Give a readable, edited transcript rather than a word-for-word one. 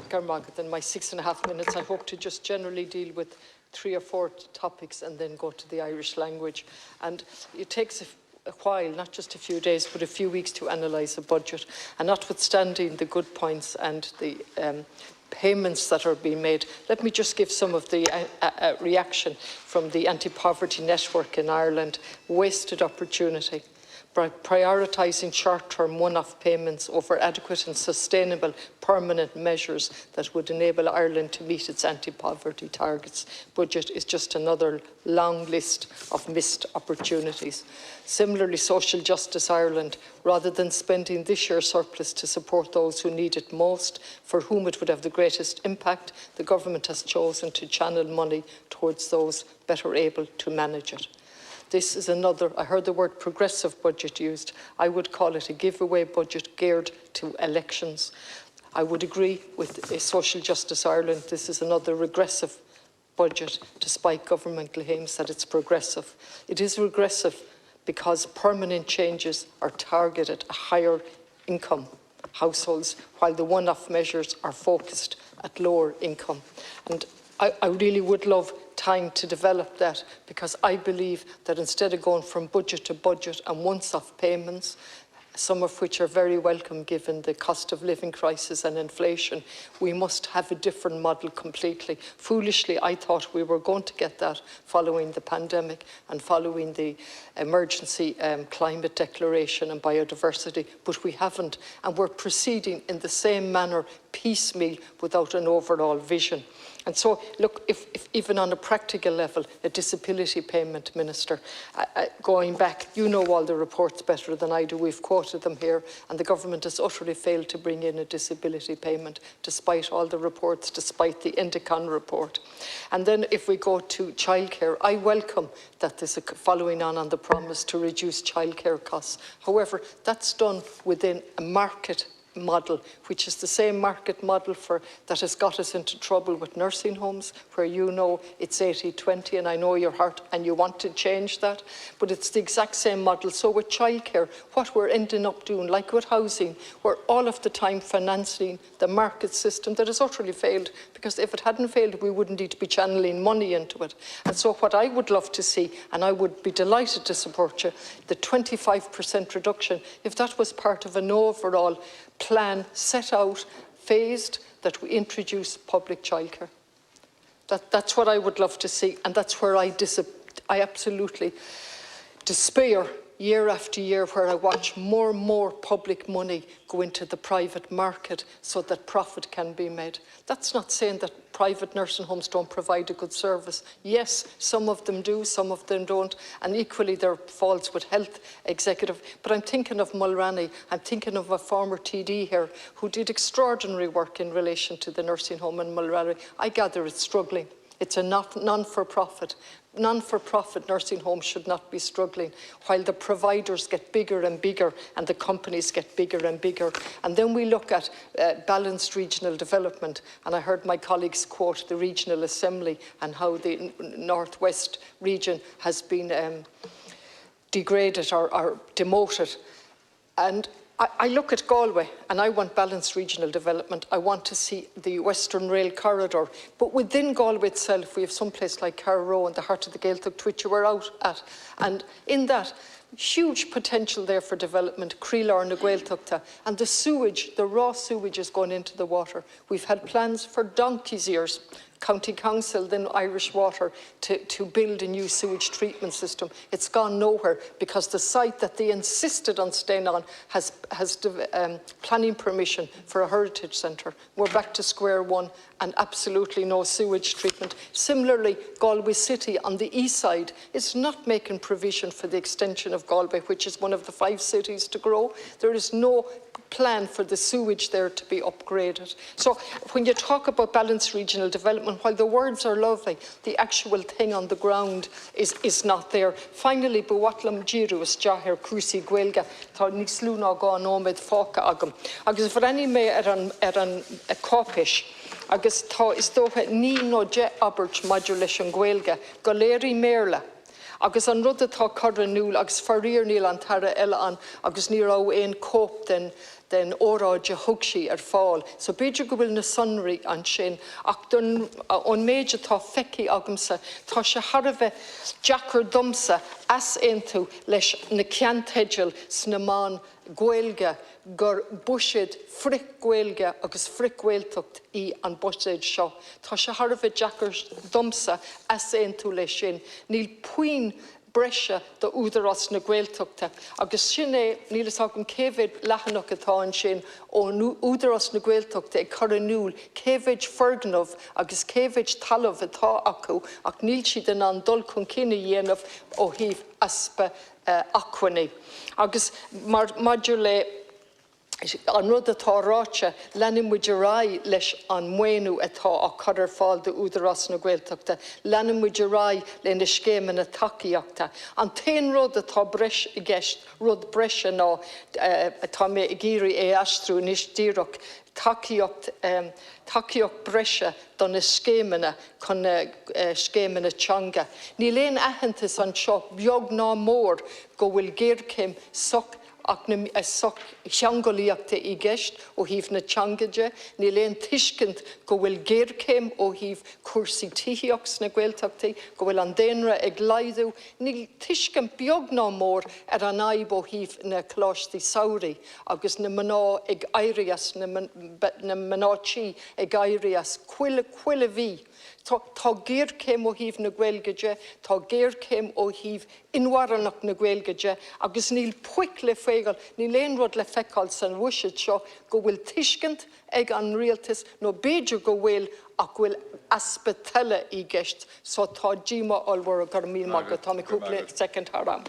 Garmagad, in my 6.5 minutes, I hope to just generally deal with 3 or 4 topics and then go to the Irish language. And it takes a while, not just a few days, but a few weeks to analyse a budget. And notwithstanding the good points and the payments that are being made, let me just give some of the reaction from the anti-poverty network in Ireland. Wasted opportunity. By prioritising short-term one-off payments over adequate and sustainable permanent measures that would enable Ireland to meet its anti-poverty targets. Budget is just another long list of missed opportunities. Similarly, Social Justice Ireland, rather than spending this year's surplus to support those who need it most, for whom it would have the greatest impact, the government has chosen to channel money towards those better able to manage it. This is another, I heard the word progressive budget used. I would call it a giveaway budget geared to elections. I would agree with Social Justice Ireland. This is another regressive budget, despite government claims that it's progressive. It is regressive because permanent changes are targeted at higher income households, while the one-off measures are focused at lower income. And I really would love time to develop that, because I believe that instead of going from budget to budget and once-off payments, some of which are very welcome given the cost of living crisis and inflation, we must have a different model completely. Foolishly, I thought we were going to get that following the pandemic and following the emergency climate declaration and biodiversity, but we haven't, and we're proceeding in the same manner, piecemeal, without an overall vision. And so, look, if even on a practical level, a disability payment, Minister, going back, you know all the reports better than I do, we've quoted them here, and the government has utterly failed to bring in a disability payment, despite all the reports, despite the Indicon report. And then if we go to childcare, I welcome that there's following on the promise to reduce childcare costs. However, that's done within a market model, which is the same market model that has got us into trouble with nursing homes, where you know it's 80-20, and I know your heart and you want to change that, but it's the exact same model. So with childcare, what we're ending up doing, like with housing, we're all of the time financing the market system that has utterly failed, because if it hadn't failed, we wouldn't need to be channeling money into it. And so what I would love to see, and I would be delighted to support you, the 25% reduction, if that was part of an overall plan set out, phased, that we introduce public childcare. That's what I would love to see, and that's where I absolutely despair year after year, where I watch more and more public money go into the private market so that profit can be made. That's not saying that private nursing homes don't provide a good service. Yes, some of them do, some of them don't, and equally there are faults with health executive. But I'm thinking of Mulranny, I'm thinking of a former TD here who did extraordinary work in relation to the nursing home in Mulranny. I gather it's struggling. It's a non-for-profit. Non-for-profit nursing homes should not be struggling, while the providers get bigger and bigger and the companies get bigger and bigger. And then we look at balanced regional development, and I heard my colleagues quote the Regional Assembly and how the Northwest region has been degraded or demoted. And I look at Galway and I want balanced regional development. I want to see the Western Rail Corridor. But within Galway itself, we have some place like Carrow in the heart of the Gaeltacht, which we're out at. And in that, huge potential there for development, Creelor and the Gaeltachta. And the sewage, the raw sewage is going into the water. We've had plans for donkey's years, County Council, then Irish Water, to build a new sewage treatment system. It's gone nowhere because the site that they insisted on staying on has planning permission for a heritage centre. We're back to square one and absolutely no sewage treatment. Similarly, Galway City on the east side is not making provision for the extension of Galway, which is one of the 5 cities to grow. There is no plan for the sewage there to be upgraded. So when you talk about balanced regional development, while the words are lovely, the actual thing on the ground is not there. Finally, Buwatlam Jiru is Jahir Cruci Gwelga, Tá Nisluna Gá Nómid Fáca Agam. Agus for any me an Copish, agus Tá is Dóha Ní No Je Abert Modulation Gwelga, Galeri Merla. Agus an rud atá cara núl agus farír níl an tara eile an agus ní rá éon cóp den den óráide thug sí fáil. So beidir go bhfuil na sonraí an sin, ach don ón méid atá feici agamsa, tá sé tharbheith Jackar domsa as tú leis na ceantheideal sna mán Gaeilge gur Bhuiséid fric Gaeilge agus fric Gaeltacht í an Bhuiséid seo. Tá sé tharbheith Jackar domsa as tú leis sin. Níl puin breise do údarás na Gaeltachta. Agus sin níl agam céfid lechanach atá an sin ó údarás na Gaeltachta ag choranúil céfid fergnamh agus céfid talamh atá acu ach níl siad in an dul chun cinenne dhéanamh ó híh aspa achannaí. Agus mar maidir le an rud atá ráite lenim muidir rá leis an muinú atá a chur fáil de údarás na Gaeltachta, lenim muidir rá le na scéime na takeíochta. An tain rud atá breis I gceist, rud breise ná atá mé I géirí astrú níos díreach takeíocht breise don na scéimena chun scéimena teanga. Ní léon aitheantas an seo beag ná mór go bhfuil géircéim soch ach na soch teangolaíochta I gceist ó híh na teangaide, ní léon tuiscint go bhfuil géircéim ó híh cuasaí tithiíochs na Gaeltachtaí, go bhfuil an déanra ag laidú, ní tuiscint beag ná mór an aib ó híh na chláistí saoraí, agus na maná ag éirias, na manátí ag éirias, cuile bhí. Tá géircéim ó híh na Gaeilgeide, tá géircéim ó híh inmharanach na Gaeilgeide, agus níl puic le fégal, ní léon rud le feiceáil san Bhuiséid seo go bhfuil tuiscint ag an rialtas nó beidir go bhfuil ach bhfuil aspa tuile I gceist, so tá díma allmhar gur míl mágad tá cúpla second haram.